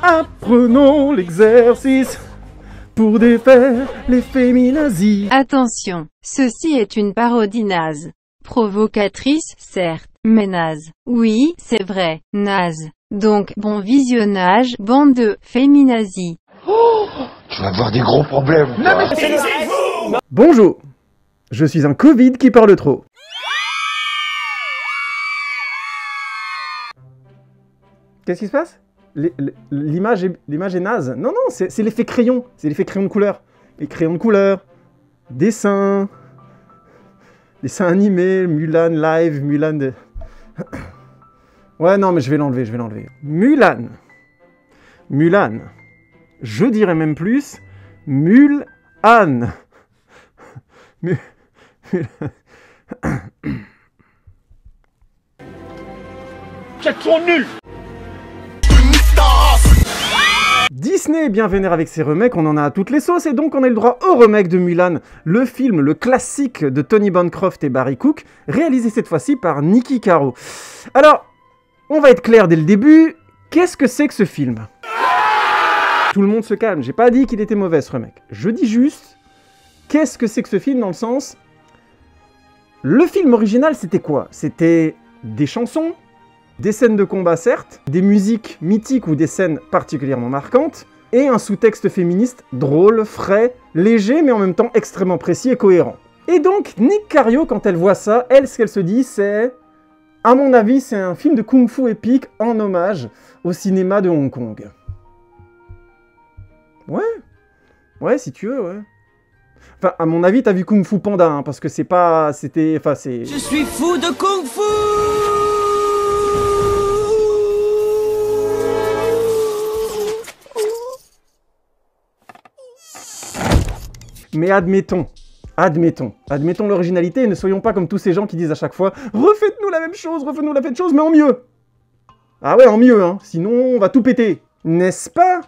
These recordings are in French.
Apprenons l'exercice pour défaire les féminazis. Attention, ceci est une parodie naze. Provocatrice, certes, mais naze. Oui, c'est vrai, naze. Donc, bon visionnage, bande de féminazis. Oh, tu vas avoir des gros problèmes. Non mais taisez-vous. Bonjour, je suis un Covid qui parle trop. Qu'est-ce qui se passe? L'image est naze. Non, non, c'est l'effet crayon. C'est l'effet crayon de couleur. Les crayons de couleur. Dessin animé, Mulan live, Mulan de... Ouais, non, mais je vais l'enlever. Mulan. Je dirais même plus, Mulan. Quels sont nuls. Disney est bien vénère avec ses remakes, on en a à toutes les sauces, et donc on a eu le droit au remake de Mulan, le film, le classique de Tony Bancroft et Barry Cook, réalisé cette fois-ci par Niki Caro. Alors, on va être clair dès le début, qu'est-ce que c'est que ce film? Tout le monde se calme, j'ai pas dit qu'il était mauvais ce remake. Je dis juste, qu'est-ce que c'est que ce film dans le sens... Le film original, c'était quoi? C'était des chansons, des scènes de combat certes, des musiques mythiques ou des scènes particulièrement marquantes, et un sous-texte féministe drôle, frais, léger, mais en même temps extrêmement précis et cohérent. Et donc, Nick Cario, quand elle voit ça, elle, ce qu'elle se dit, c'est... À mon avis, c'est un film de kung-fu épique en hommage au cinéma de Hong Kong. Ouais, si tu veux, ouais. Enfin, à mon avis, t'as vu Kung Fu Panda, hein, parce que c'est pas... C'était... Enfin, c'est... Je suis fou de Kung Fu. Mais admettons l'originalité et ne soyons pas comme tous ces gens qui disent à chaque fois « Refaites-nous la même chose, mais en mieux !» Ah ouais, en mieux, hein, sinon on va tout péter. N'est-ce pas,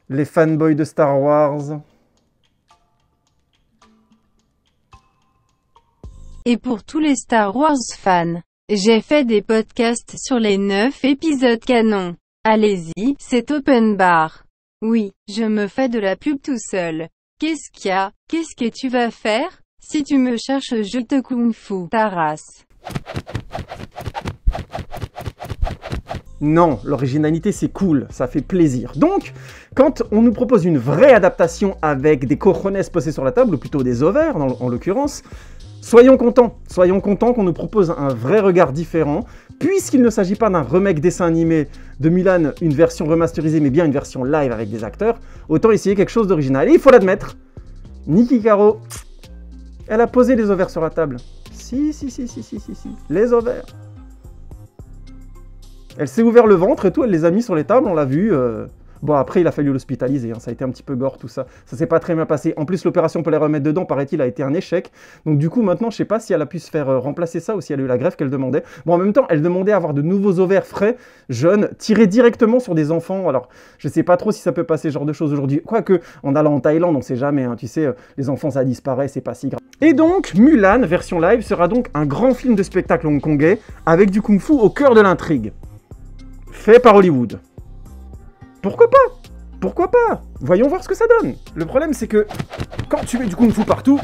les fanboys de Star Wars? Et pour tous les Star Wars fans, j'ai fait des podcasts sur les 9 épisodes canon. Allez-y, c'est open bar. Oui, je me fais de la pub tout seul. Qu'est-ce qu'il y a? Qu'est-ce que tu vas faire? Si tu me cherches, je te kung-fu ta race. Non, l'originalité c'est cool, ça fait plaisir. Donc, quand on nous propose une vraie adaptation avec des cojones posés sur la table, ou plutôt des ovaires en l'occurrence, soyons contents qu'on nous propose un vrai regard différent, puisqu'il ne s'agit pas d'un remake dessin animé de Mulan, une version remasterisée, mais bien une version live avec des acteurs, autant essayer quelque chose d'original. Et il faut l'admettre, Niki Caro, elle a posé les ovaires sur la table. Si, les ovaires. Elle s'est ouvert le ventre et tout, elle les a mis sur les tables, on l'a vu. Bon, après, il a fallu l'hospitaliser, hein, ça a été un petit peu gore, tout ça. Ça s'est pas très bien passé. En plus, l'opération pour les remettre dedans, paraît-il, a été un échec. Donc du coup, maintenant, je sais pas si elle a pu se faire remplacer ça ou si elle a eu la greffe qu'elle demandait. Bon, en même temps, elle demandait à avoir de nouveaux ovaires frais, jeunes, tirés directement sur des enfants. Alors, je sais pas trop si ça peut passer ce genre de choses aujourd'hui. Quoique, en allant en Thaïlande, on sait jamais, hein, tu sais, les enfants, ça disparaît, c'est pas si grave. Et donc, Mulan, version live, sera donc un grand film de spectacle hongkongais, avec du kung-fu au cœur de l'intrigue. Fait par Hollywood. Pourquoi pas? Voyons voir ce que ça donne. Le problème, c'est que quand tu mets du kung-fu partout,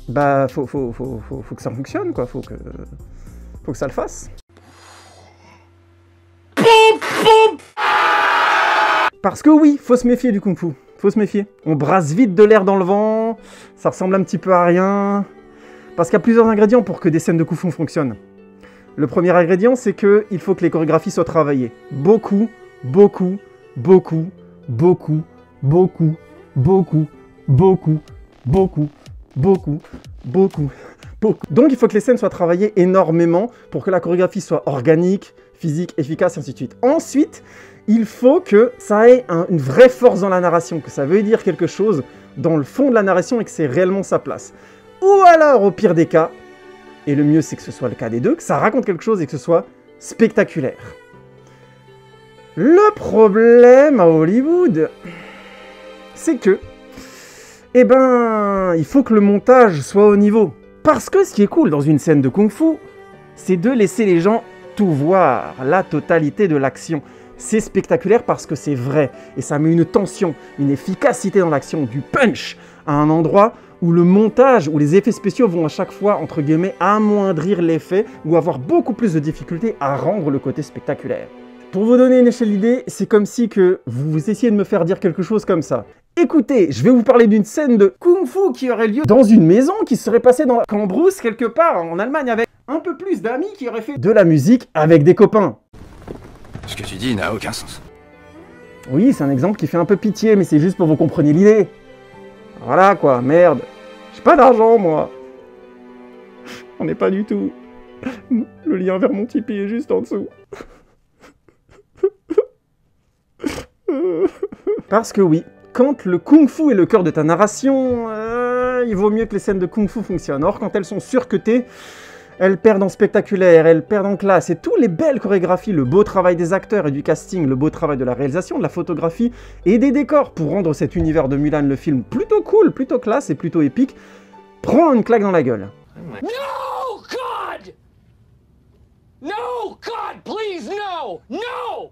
bah, faut que ça fonctionne, quoi. Faut que ça le fasse. Parce que oui, faut se méfier du kung-fu. Faut se méfier. On brasse vite de l'air dans le vent, ça ressemble un petit peu à rien. Parce qu'il y a plusieurs ingrédients pour que des scènes de kung-fu fonctionnent. Le premier ingrédient, c'est qu'il faut que les chorégraphies soient travaillées. Beaucoup. Donc il faut que les scènes soient travaillées énormément pour que la chorégraphie soit organique, physique, efficace, et ainsi de suite. Ensuite, il faut que ça ait une vraie force dans la narration, que ça veuille dire quelque chose dans le fond de la narration et que c'est réellement sa place. Ou alors, au pire des cas, et le mieux c'est que ce soit le cas des deux, que ça raconte quelque chose et que ce soit spectaculaire. Le problème à Hollywood, c'est que, il faut que le montage soit au niveau. Parce que ce qui est cool dans une scène de kung-fu, c'est de laisser les gens tout voir, la totalité de l'action. C'est spectaculaire parce que c'est vrai, et ça met une tension, une efficacité dans l'action, du punch, à un endroit où le montage, où les effets spéciaux vont à chaque fois, entre guillemets, amoindrir l'effet, ou avoir beaucoup plus de difficultés à rendre le côté spectaculaire. Pour vous donner une échelle d'idée, c'est comme si que vous essayez de me faire dire quelque chose comme ça. Écoutez, je vais vous parler d'une scène de kung-fu qui aurait lieu dans une maison qui serait passée dans la Cambrousse quelque part en Allemagne avec un peu plus d'amis qui auraient fait de la musique avec des copains. Ce que tu dis n'a aucun sens. Oui, c'est un exemple qui fait un peu pitié, mais c'est juste pour que vous compreniez l'idée. Voilà quoi, merde. J'ai pas d'argent, moi. On n'est pas du tout. Le lien vers mon Tipeee est juste en dessous. Parce que oui, quand le kung-fu est le cœur de ta narration, il vaut mieux que les scènes de kung-fu fonctionnent. Or, quand elles sont surcutées, elles perdent en spectaculaire, elles perdent en classe. Et toutes les belles chorégraphies, le beau travail des acteurs et du casting, le beau travail de la réalisation, de la photographie et des décors pour rendre cet univers de Mulan, le film, plutôt cool, plutôt classe et plutôt épique, prend une claque dans la gueule. No, God! No, God, please, no! No!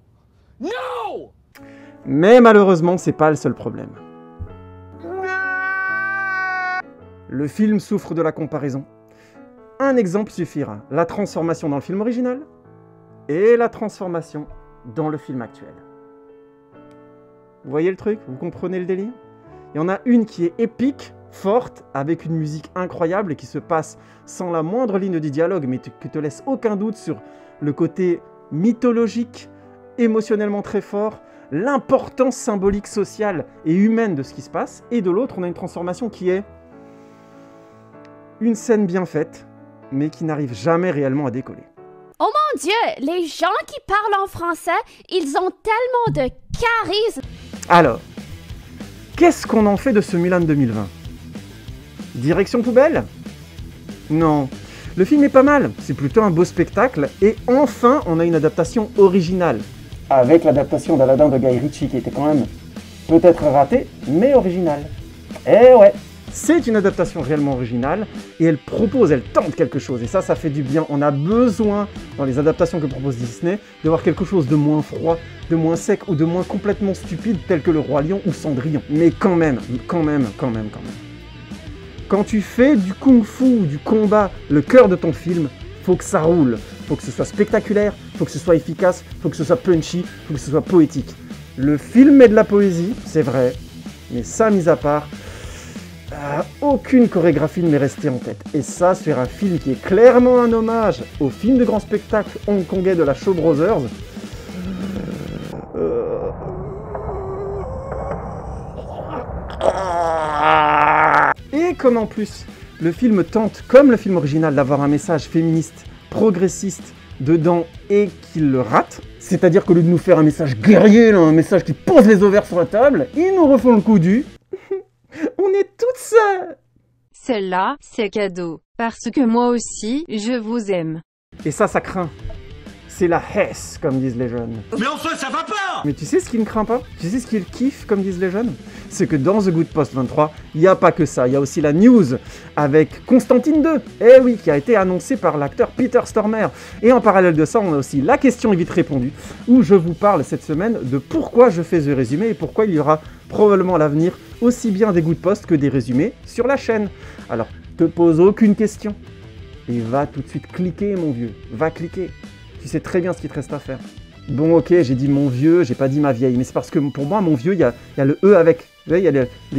No! Mais malheureusement, c'est pas le seul problème. Le film souffre de la comparaison. Un exemple suffira, la transformation dans le film original et la transformation dans le film actuel. Vous voyez le truc? Vous comprenez le délire? Il y en a une qui est épique, forte, avec une musique incroyable et qui se passe sans la moindre ligne de dialogue, mais qui te laisse aucun doute sur le côté mythologique, émotionnellement très fort, l'importance symbolique, sociale et humaine de ce qui se passe. Et de l'autre, on a une transformation qui est une scène bien faite, mais qui n'arrive jamais réellement à décoller. Oh mon Dieu, les gens qui parlent en français, ils ont tellement de charisme. Alors, qu'est-ce qu'on en fait de ce Mulan 2020? Direction poubelle? Non. Le film est pas mal, c'est plutôt un beau spectacle, et enfin, on a une adaptation originale. Avec l'adaptation d'Aladin de Guy Ritchie, qui était quand même peut-être ratée, mais originale. Eh ouais! C'est une adaptation réellement originale et elle propose, elle tente quelque chose. Et ça fait du bien. On a besoin, dans les adaptations que propose Disney, de voir quelque chose de moins froid, de moins sec ou de moins complètement stupide, tel que Le Roi Lion ou Cendrillon. Mais quand même. Quand tu fais du kung-fu ou du combat le cœur de ton film, faut que ça roule. Faut que ce soit spectaculaire, faut que ce soit efficace, faut que ce soit punchy, faut que ce soit poétique. Le film met de la poésie, c'est vrai, mais ça mis à part, aucune chorégraphie ne m'est restée en tête. Et ça, sur un film qui est clairement un hommage au film de grand spectacle hongkongais de la Shaw Brothers. Et comme en plus, le film tente, comme le film original, d'avoir un message féministe, progressiste dedans et qu'il le rate, c'est-à-dire qu'au lieu de nous faire un message guerrier, là, un message qui pose les ovaires sur la table, ils nous refont le coup du... On est toutes seules. Celle-là, c'est cadeau. Parce que moi aussi, je vous aime. Et ça craint. C'est la Hesse, comme disent les jeunes. Mais enfin, ça va pas! Mais tu sais ce qui ne craint pas? Tu sais ce qu'il kiffe, comme disent les jeunes? C'est que dans The Good Post 23, il n'y a pas que ça. Il y a aussi la news avec Constantine 2. Eh oui, qui a été annoncée par l'acteur Peter Stormare. Et en parallèle de ça, on a aussi la question est vite répondue, où je vous parle cette semaine de pourquoi je fais ce résumé et pourquoi il y aura probablement à l'avenir aussi bien des Good Posts que des résumés sur la chaîne. Alors, te pose aucune question. Et va tout de suite cliquer, mon vieux. Va cliquer. Tu sais très bien ce qu'il te reste à faire. Bon, ok, j'ai dit mon vieux, j'ai pas dit ma vieille, mais c'est parce que pour moi, mon vieux, il y a le E avec. Vous voyez,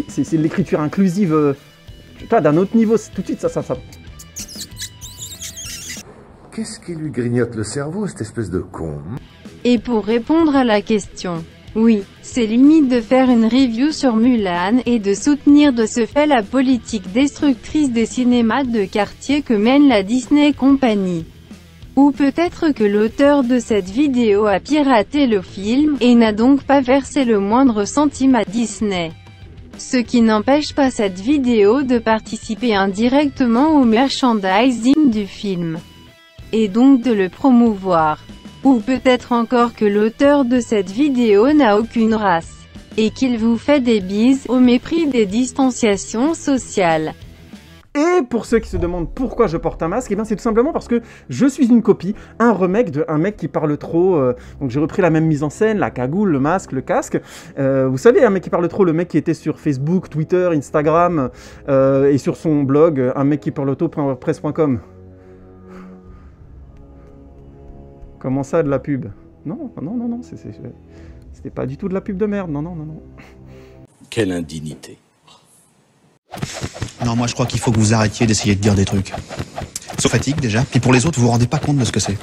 c'est l'écriture inclusive, d'un autre niveau, tout de suite, ça. Qu'est-ce qui lui grignote le cerveau, cette espèce de con? Et pour répondre à la question, oui, c'est limite de faire une review sur Mulan et de soutenir de ce fait la politique destructrice des cinémas de quartier que mène la Disney Company. Ou peut-être que l'auteur de cette vidéo a piraté le film, et n'a donc pas versé le moindre centime à Disney. Ce qui n'empêche pas cette vidéo de participer indirectement au merchandising du film. Et donc de le promouvoir. Ou peut-être encore que l'auteur de cette vidéo n'a aucune race. Et qu'il vous fait des bises, au mépris des distanciations sociales. Et pour ceux qui se demandent pourquoi je porte un masque, eh bien c'est tout simplement parce que je suis une copie, un remake de Un mec qui parle trop. Donc j'ai repris la même mise en scène, la cagoule, le masque, le casque. Vous savez, Un mec qui parle trop, le mec qui était sur Facebook, Twitter, Instagram et sur son blog, un mec qui parle trop.wordpress.com. Comment ça, de la pub? Non, c'était pas du tout de la pub de merde, non. Quelle indignité. Non, moi je crois qu'il faut que vous arrêtiez d'essayer de dire des trucs. Ça fatigue déjà, puis pour les autres, vous vous rendez pas compte de ce que c'est.